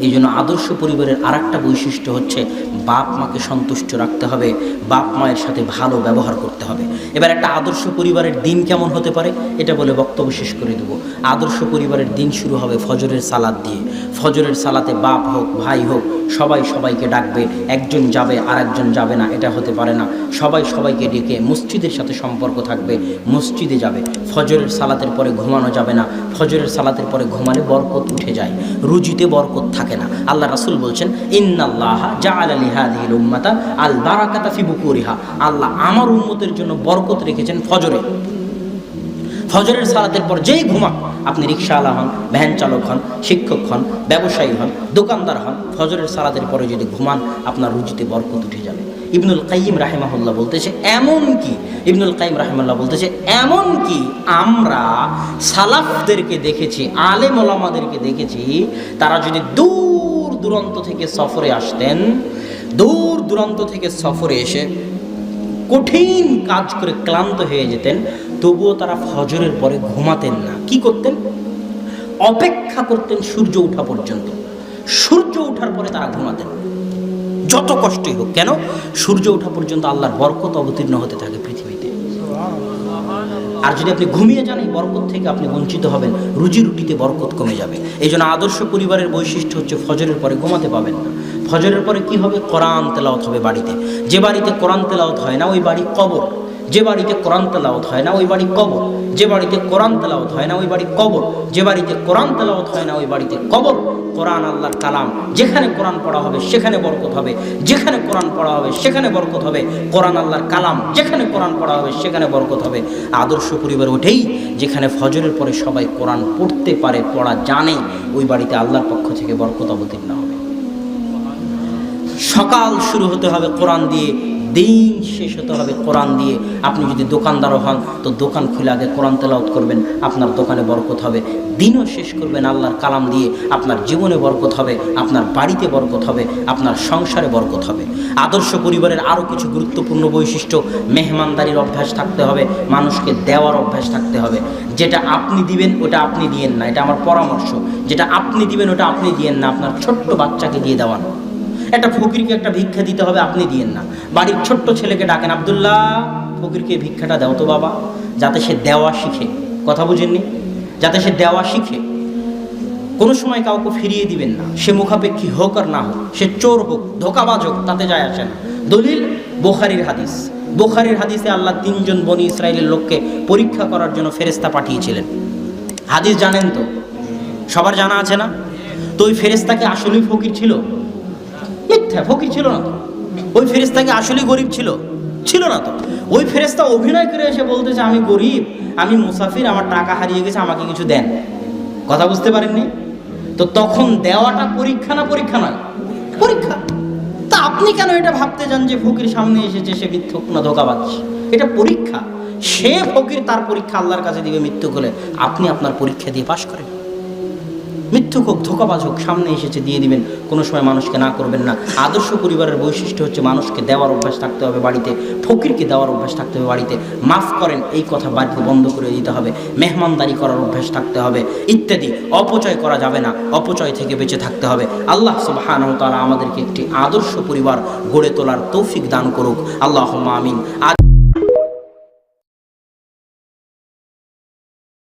এই জন্য আদর্শ পরিবারের আরেকটা বৈশিষ্ট্য হচ্ছে বাপ মাকে সন্তুষ্ট রাখতে হবে, বাপ মায়ের সাথে ভালো ব্যবহার করতে হবে। এবার একটা আদর্শ পরিবারের দিন কেমন হতে পারে এটা বলে বক্তব্য শেষ করে দেব। আদর্শ পরিবারের দিন শুরু হবে ফজরের সালাত দিয়ে। ফজরের সালাতে বাপ হোক ভাই হোক সবাই সবাইকে ডাকবে, একজন যাবে আর একজন যাবে না, এটা হতে পারে না। সবাই সবাইকে ডেকে মসজিদের সাথে সম্পর্ক থাকবে, মসজিদে যাবে। ফজরের সালাতের পরে ঘুমানো যাবে না, ফজরের সালাতের পরে ঘুমালে বরকত উঠে যায়, রুজিতে বরকত থাকে না। আল্লাহ রাসূল বলছেন ইন্নাল্লাহা জাআলা লিহাযিহিল উম্মাতা আল বারাকাতা ফি বুকুরিহা, আল্লাহ আমার উম্মতের জন্য বরকত রেখেছেন ফজরে। ফজরের সালাতের পর যেই ঘুমান, আপনি রিকশাওয়ালা হন, ভ্যান চালক হন, শিক্ষক হন, ব্যবসায়ী হন, দোকানদার হন, ফজরের সালাতের পরে যদি ঘুমান আপনার রুজিতে বরকত উঠে যাবে। ইবনুল কাইয়িম রাহিমাহুল্লাহ বলতেছে এমন কি আমরা সালাফদেরকে দেখেছি, আলেম ওলামাদেরকে দেখেছি, তারা যদি দূর দূরান্ত থেকে সফরে আসতেন, দূর দূরান্ত থেকে সফরে এসে কঠিন কাজ করে ক্লান্ত হয়ে যেতেন, তবুও তারা ফজরের পরে ঘুমাতেন না। কি করতেন? অপেক্ষা করতেন সূর্য ওঠা পর্যন্ত। সূর্য ওঠার পরে তারা ঘুমাতেন, যত কষ্টই হোক। কেন? সূর্য ওঠা পর্যন্ত আল্লাহর বরকত অবতীর্ণ হতে থাকে পৃথিবীতে। আর যদি আপনি ঘুমিয়ে যান, এই বরকত থেকে আপনি বঞ্চিত হবেন, রুজি রুটিতে বরকত কমে যাবে। এই জন্য আদর্শ পরিবারের বৈশিষ্ট্য হচ্ছে ফজরের পরে ঘুমাতে পাবেন না। ফজরের পরে কি হবে? কোরআন তেলাওয়াত হবে বাড়িতে। যে বাড়িতে কোরআন তেলাওয়াত হয় না ওই বাড়ি কবর। যে বাড়িতে কোরআন তেলাওয়াত হয় না ওই বাড়ি কবর। যে বাড়িতে কোরআন তেলাওয়াত হয় না ওই বাড়ি কবর। যে বাড়িতে কোরআন তেলাওয়াত হয় না ওই বাড়িতে কবর। কোরআন আল্লাহর কালাম, যেখানে কোরআন পড়া হবে সেখানে বরকত হবে, যেখানে কোরআন পড়া হবে সেখানে বরকত হবে। কোরআন আল্লাহর কালাম, যেখানে কোরআন পড়া হবে সেখানে বরকত হবে। আদর্শ পরিবার ওঠেই যেখানে ফজরের পরে সবাই কোরআন পড়তে পারে, পড়া জানে, ওই বাড়িতে আল্লাহর পক্ষ থেকে বরকত অবতীর্ণ হবে। সকাল শুরু হতে হবে কোরআন দিয়ে, দিন শেষ হতে হবে কোরআন দিয়ে। আপনি যদি দোকানদারও হন তো দোকান খুলে আগে কোরআন তেলাওয়াত করবেন, আপনার দোকানে বরকত হবে। দিনও শেষ করবেন আল্লাহর কালাম দিয়ে, আপনার জীবনে বরকত হবে, আপনার বাড়িতে বরকত হবে, আপনার সংসারে বরকত হবে। আদর্শ পরিবারের আরও কিছু গুরুত্বপূর্ণ বৈশিষ্ট্য, মেহমানদারির অভ্যাস থাকতে হবে, মানুষকে দেওয়ার অভ্যাস থাকতে হবে। যেটা আপনি দিবেন ওটা আপনি দিয়েন না, এটা আমার পরামর্শ। যেটা আপনি দিবেন ওটা আপনি দিয়েন না, আপনার ছোট্ট বাচ্চাকে দিয়ে দেওয়ান। একটা ফকিরকে একটা ভিক্ষা দিতে হবে, আপনি দিয়েন না। বাড়ির ছোট্ট ছেলেকে ডাকেন, আব্দুল্লাহ ফকিরকে ভিক্ষাটা দাও তো বাবা, যাতে সে দেওয়া শিখে। কথা বুঝেননি? যাতে সে দেওয়া শিখে। কোনো সময় কাউকে ফিরিয়ে দিবেন না, সে মুখাপেক্ষী হোক আর না হোক, সে চোর হোক, ধোঁকাবাজ হোক, তাতে যায় আসে না। দলিল বুখারীর হাদিস। বুখারীর হাদিসে আল্লাহ 3 জন বনি ইসরায়েলের লোককে পরীক্ষা করার জন্য ফেরেশতা পাঠিয়েছিলেন। হাদিস জানেন তো? সবার জানা আছে না? তো ওই ফেরেশতাকে আসলেই ফকির ছিল? মিথ্যা, ফকির ছিল না তো। ওই ফেরেশতাকে আসলেই গরিব ছিল না তো। ওই ফেরেশতা অভিনয় করে এসে বলতেছে আমি গরিব, আমি মুসাফির, আমার টাকা হারিয়ে গেছে, আমাকে কিছু দেন। কথা বুঝতে পারেননি? তো তখন দেওয়াটা পরীক্ষা না পরীক্ষা নয়? পরীক্ষা। তা আপনি কেন এটা ভাবতে যান যে ফকির সামনে এসেছে সে মিথ্যুক না ধোঁকাবাজ? এটা পরীক্ষা। সে ফকির তার পরীক্ষা আল্লাহর কাছে দিবে মিথ্যুক হলে, আপনি আপনার পরীক্ষা দিয়ে পাশ করেন। মিথ্যুক হোক, ধোঁকাবাজ হোক, সামনে এসেছে দিয়ে দিবেন, কোনো সময় মানুষকে না করবেন না। আদর্শ পরিবারের বৈশিষ্ট্য হচ্ছে মানুষকে দেওয়ার অভ্যাস থাকতে হবে বাড়িতে, ফকিরকে দেওয়ার অভ্যাস থাকতে হবে বাড়িতে। মাফ করেন এই কথা বাড়িতে বন্ধ করে দিতে হবে, মেহমানদারি করার অভ্যাস থাকতে হবে ইত্যাদি। অপচয় করা যাবে না, অপচয় থেকে বেঁচে থাকতে হবে। আল্লাহ সুবহানাহু ওয়া তাআলা আমাদেরকে একটি আদর্শ পরিবার গড়ে তোলার তৌফিক দান করুক। আল্লাহুম্মা আমিন।